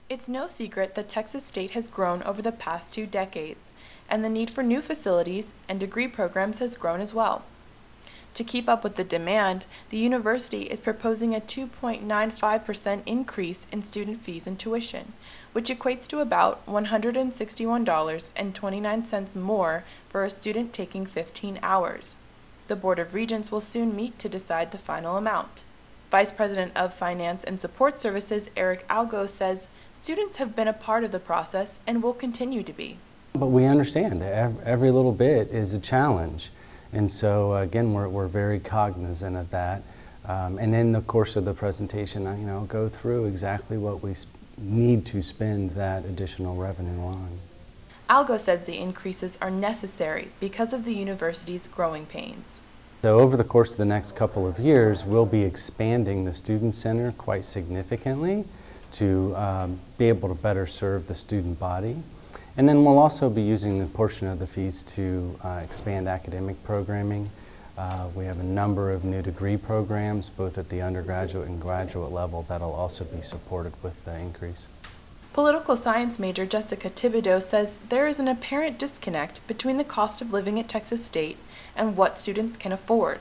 It's no secret that Texas State has grown over the past 2 decades, and the need for new facilities and degree programs has grown as well. To keep up with the demand, the university is proposing a 2.95% increase in student fees and tuition, which equates to about $161.29 more for a student taking 15 hours. The Board of Regents will soon meet to decide the final amount. Vice President of Finance and Support Services Eric Algo says students have been a part of the process and will continue to be. But we understand every little bit is a challenge. And so again, we're very cognizant of that. And in the course of the presentation, I'll go through exactly what we need to spend that additional revenue on. Algo says the increases are necessary because of the university's growing pains. So over the course of the next couple of years, we'll be expanding the Student Center quite significantly to be able to better serve the student body. And then we'll also be using a portion of the fees to expand academic programming. We have a number of new degree programs, both at the undergraduate and graduate level, that'll also be supported with the increase. Political science major Jessica Thibodeau says there is an apparent disconnect between the cost of living at Texas State and what students can afford.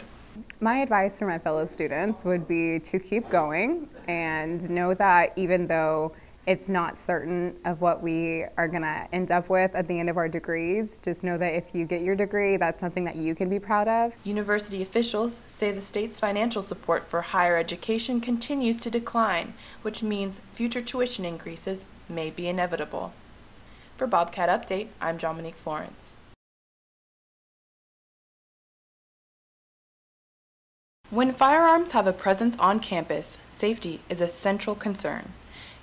My advice for my fellow students would be to keep going and know that even though it's not certain of what we are going to end up with at the end of our degrees, just know that if you get your degree, that's something that you can be proud of. University officials say the state's financial support for higher education continues to decline, which means future tuition increases may be inevitable. For Bobcat Update, I'm Jamonique Florence. When firearms have a presence on campus, safety is a central concern.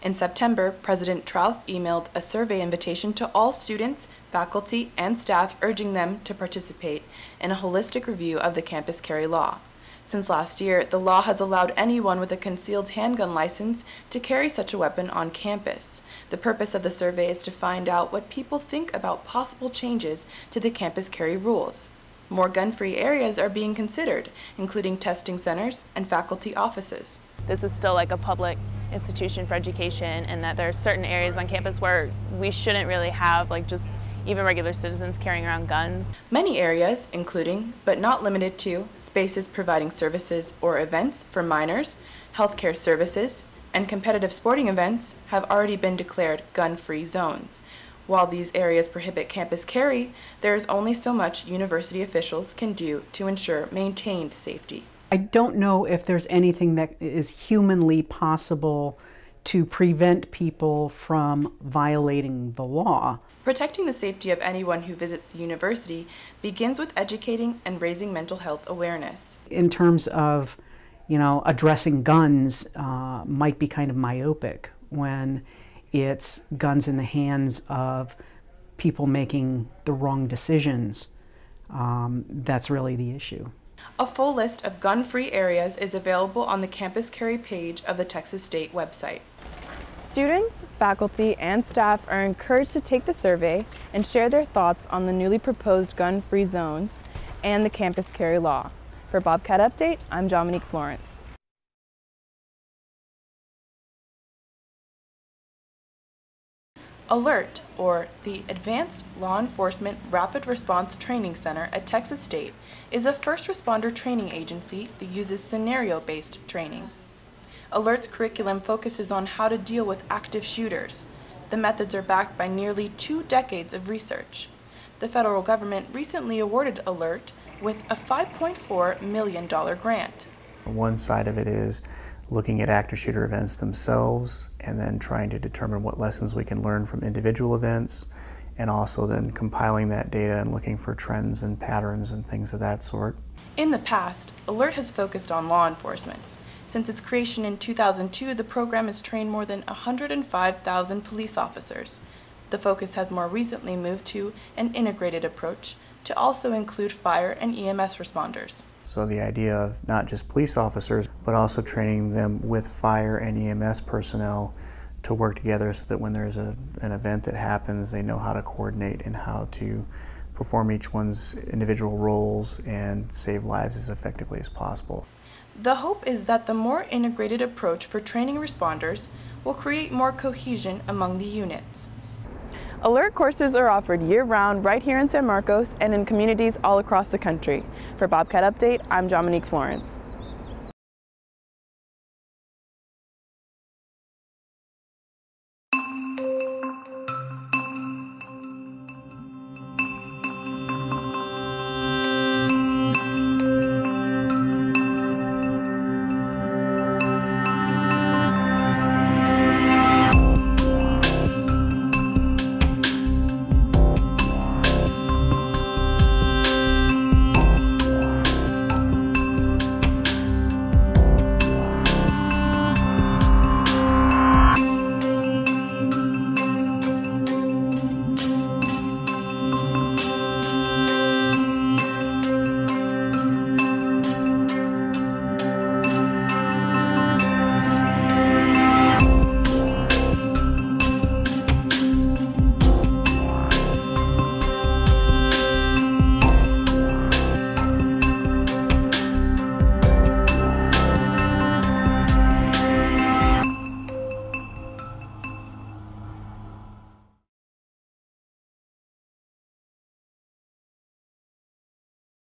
In September, President Trump emailed a survey invitation to all students, faculty, and staff urging them to participate in a holistic review of the campus carry law. Since last year, the law has allowed anyone with a concealed handgun license to carry such a weapon on campus. The purpose of the survey is to find out what people think about possible changes to the campus carry rules. More gun-free areas are being considered, including testing centers and faculty offices. This is still like a public institution for education, and that there are certain areas on campus where we shouldn't really have just even regular citizens carrying around guns. Many areas, including, but not limited to, spaces providing services or events for minors, healthcare services, and competitive sporting events, have already been declared gun-free zones. While these areas prohibit campus carry, there is only so much university officials can do to ensure maintained safety. I don't know if there's anything that is humanly possible to prevent people from violating the law. Protecting the safety of anyone who visits the university begins with educating and raising mental health awareness. In terms of, addressing guns might be kind of myopic when it's guns in the hands of people making the wrong decisions. That's really the issue. A full list of gun-free areas is available on the campus carry page of the Texas State website. Students, faculty, and staff are encouraged to take the survey and share their thoughts on the newly proposed gun-free zones and the campus carry law. For Bobcat Update, I'm Jamonique Florence. ALERT, or the Advanced Law Enforcement Rapid Response Training Center at Texas State, is a first responder training agency that uses scenario-based training. ALERT's curriculum focuses on how to deal with active shooters. The methods are backed by nearly 2 decades of research. The federal government recently awarded ALERT with a $5.4 million grant. One side of it is looking at active shooter events themselves and then trying to determine what lessons we can learn from individual events, and also then compiling that data and looking for trends and patterns and things of that sort. In the past, ALERT has focused on law enforcement. Since its creation in 2002, the program has trained more than 105,000 police officers. The focus has more recently moved to an integrated approach to also include fire and EMS responders. So the idea of not just police officers, but also training them with fire and EMS personnel to work together so that when there's an event that happens, they know how to coordinate and how to perform each one's individual roles and save lives as effectively as possible. The hope is that the more integrated approach for training responders will create more cohesion among the units. Alert courses are offered year-round right here in San Marcos and in communities all across the country. For Bobcat Update, I'm Jamonique Florence.